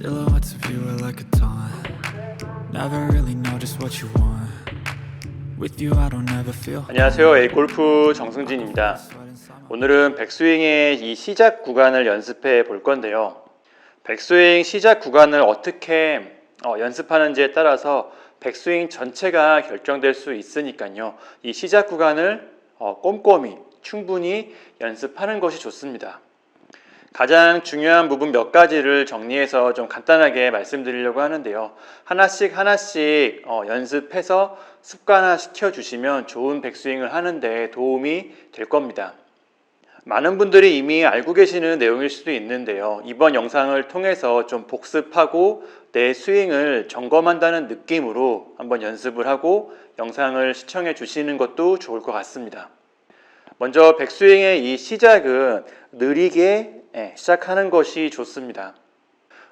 Silhouettes of you are like a taunt. Never really know just what you want. With you I don't ever feel. 안녕하세요. A골프 정승진입니다. 오늘은 백스윙의 이 시작 구간을 연습해 볼 건데요. 백스윙 시작 구간을 어떻게 연습하는지에 따라서 백스윙 전체가 결정될 수 있으니까요. 이 시작 구간을 꼼꼼히 충분히 연습하는 것이 좋습니다. 가장 중요한 부분 몇 가지를 정리해서 좀 간단하게 말씀드리려고 하는데요. 하나씩 연습해서 습관화 시켜주시면 좋은 백스윙을 하는데 도움이 될 겁니다. 많은 분들이 이미 알고 계시는 내용일 수도 있는데요. 이번 영상을 통해서 좀 복습하고 내 스윙을 점검한다는 느낌으로 한번 연습을 하고 영상을 시청해 주시는 것도 좋을 것 같습니다. 먼저 백스윙의 이 시작은 느리게 시작하는 것이 좋습니다.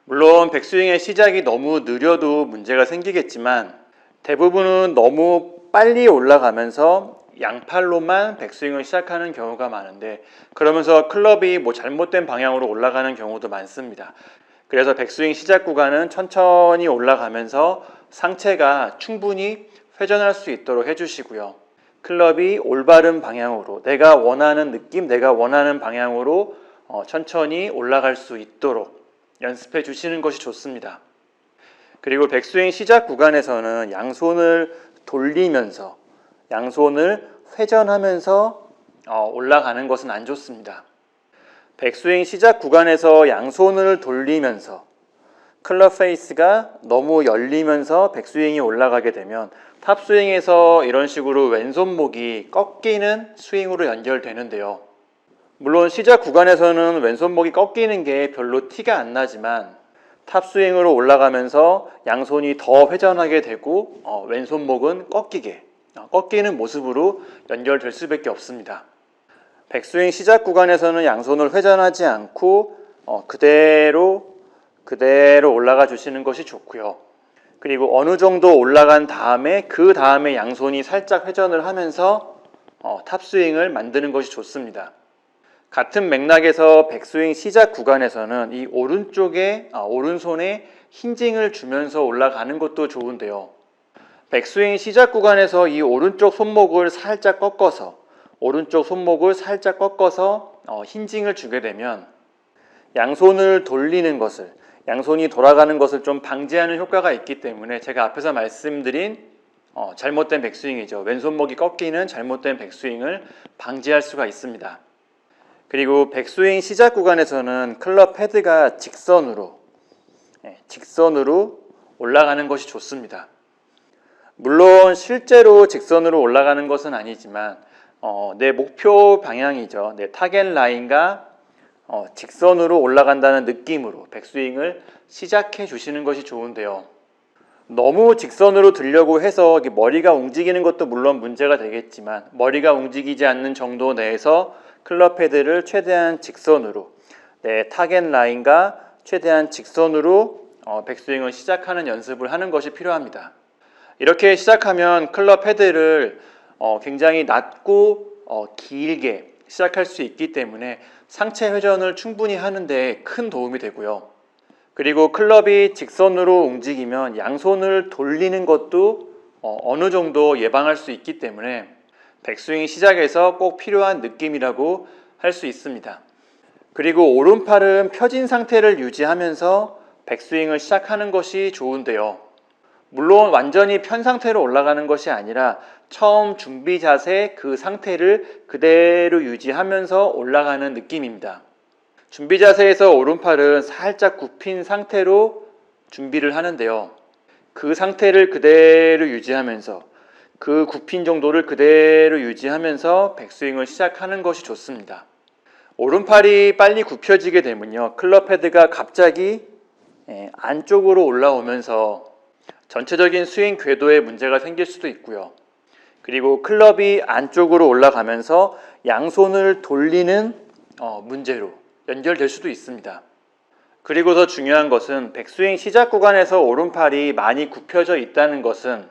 물론 백스윙의 시작이 너무 느려도 문제가 생기겠지만 대부분은 너무 빨리 올라가면서 양팔로만 백스윙을 시작하는 경우가 많은데 그러면서 클럽이 잘못된 방향으로 올라가는 경우도 많습니다. 그래서 백스윙 시작 구간은 천천히 올라가면서 상체가 충분히 회전할 수 있도록 해주시고요. 클럽이 올바른 방향으로 내가 원하는 느낌, 내가 원하는 방향으로 천천히 올라갈 수 있도록 연습해 주시는 것이 좋습니다. 그리고 백스윙 시작 구간에서는 양손을 돌리면서 양손을 회전하면서 올라가는 것은 안 좋습니다. 백스윙 시작 구간에서 양손을 돌리면서 클럽 페이스가 너무 열리면서 백스윙이 올라가게 되면 탑스윙에서 이런 식으로 왼손목이 꺾이는 스윙으로 연결되는데요. 물론 시작 구간에서는 왼손목이 꺾이는 게 별로 티가 안 나지만 탑스윙으로 올라가면서 양손이 더 회전하게 되고 왼손목은 꺾이는 모습으로 연결될 수밖에 없습니다. 백스윙 시작 구간에서는 양손을 회전하지 않고 그대로 올라가 주시는 것이 좋고요. 그리고 어느 정도 올라간 다음에 그 다음에 양손이 살짝 회전을 하면서 탑스윙을 만드는 것이 좋습니다. 같은 맥락에서 백스윙 시작 구간에서는 이 오른손에 힌징을 주면서 올라가는 것도 좋은데요. 백스윙 시작 구간에서 이 오른쪽 손목을 살짝 꺾어서 힌징을 주게 되면 양손을 돌리는 것을 양손이 돌아가는 것을 좀 방지하는 효과가 있기 때문에 제가 앞에서 말씀드린 잘못된 백스윙이죠. 왼손목이 꺾이는 잘못된 백스윙을 방지할 수가 있습니다. 그리고 백스윙 시작 구간에서는 클럽 헤드가 직선으로 올라가는 것이 좋습니다. 물론 실제로 직선으로 올라가는 것은 아니지만 내 목표 방향이죠. 내 타겟 라인과 직선으로 올라간다는 느낌으로 백스윙을 시작해 주시는 것이 좋은데요. 너무 직선으로 들려고 해서 머리가 움직이는 것도 물론 문제가 되겠지만 머리가 움직이지 않는 정도 내에서 클럽 헤드를 최대한 직선으로 내 타겟 라인과 최대한 직선으로 백스윙을 시작하는 연습을 하는 것이 필요합니다. 이렇게 시작하면 클럽 헤드를 굉장히 낮고 길게 시작할 수 있기 때문에 상체 회전을 충분히 하는데 큰 도움이 되고요. 그리고 클럽이 직선으로 움직이면 양손을 돌리는 것도 어느 정도 예방할 수 있기 때문에 백스윙 시작에서 꼭 필요한 느낌이라고 할 수 있습니다. 그리고 오른팔은 펴진 상태를 유지하면서 백스윙을 시작하는 것이 좋은데요. 물론 완전히 편 상태로 올라가는 것이 아니라 처음 준비 자세 그 상태를 그대로 유지하면서 올라가는 느낌입니다. 준비 자세에서 오른팔은 살짝 굽힌 상태로 준비를 하는데요. 그 상태를 그대로 유지하면서 그 굽힌 정도를 그대로 유지하면서 백스윙을 시작하는 것이 좋습니다. 오른팔이 빨리 굽혀지게 되면요. 클럽 헤드가 갑자기 안쪽으로 올라오면서 전체적인 스윙 궤도에 문제가 생길 수도 있고요. 그리고 클럽이 안쪽으로 올라가면서 양손을 돌리는 문제로 연결될 수도 있습니다. 그리고 더 중요한 것은 백스윙 시작 구간에서 오른팔이 많이 굽혀져 있다는 것은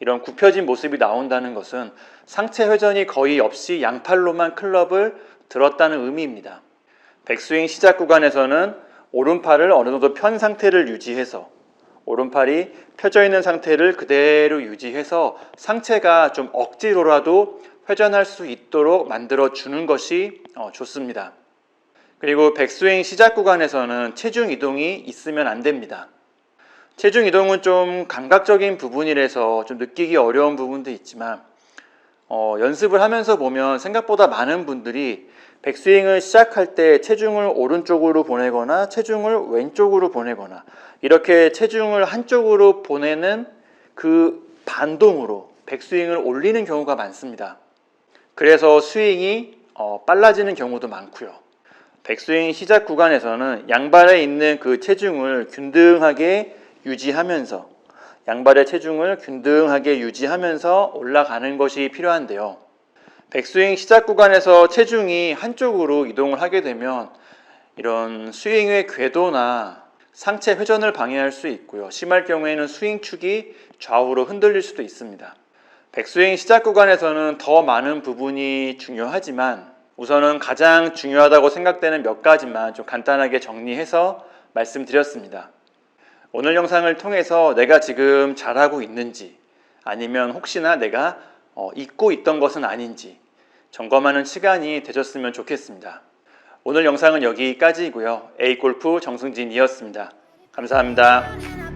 이런 굽혀진 모습이 나온다는 것은 상체 회전이 거의 없이 양팔로만 클럽을 들었다는 의미입니다. 백스윙 시작 구간에서는 오른팔을 어느 정도 편 상태를 유지해서 오른팔이 펴져 있는 상태를 그대로 유지해서 상체가 좀 억지로라도 회전할 수 있도록 만들어 주는 것이 좋습니다. 그리고 백스윙 시작 구간에서는 체중 이동이 있으면 안 됩니다. 체중 이동은 좀 감각적인 부분이라서 좀 느끼기 어려운 부분도 있지만 연습을 하면서 보면 생각보다 많은 분들이 백스윙을 시작할 때 체중을 오른쪽으로 보내거나 체중을 왼쪽으로 보내거나 이렇게 체중을 한쪽으로 보내는 그 반동으로 백스윙을 올리는 경우가 많습니다. 그래서 스윙이 빨라지는 경우도 많고요. 백스윙 시작 구간에서는 양발에 있는 그 체중을 균등하게 유지하면서 양발의 체중을 균등하게 유지하면서 올라가는 것이 필요한데요. 백스윙 시작 구간에서 체중이 한쪽으로 이동을 하게 되면 이런 스윙의 궤도나 상체 회전을 방해할 수 있고요. 심할 경우에는 스윙축이 좌우로 흔들릴 수도 있습니다. 백스윙 시작 구간에서는 더 많은 부분이 중요하지만 우선은 가장 중요하다고 생각되는 몇 가지만 좀 간단하게 정리해서 말씀드렸습니다. 오늘 영상을 통해서 내가 지금 잘하고 있는지 아니면 혹시나 내가 잊고 있던 것은 아닌지 점검하는 시간이 되셨으면 좋겠습니다. 오늘 영상은 여기까지이고요. A골프 정승진이었습니다. 감사합니다.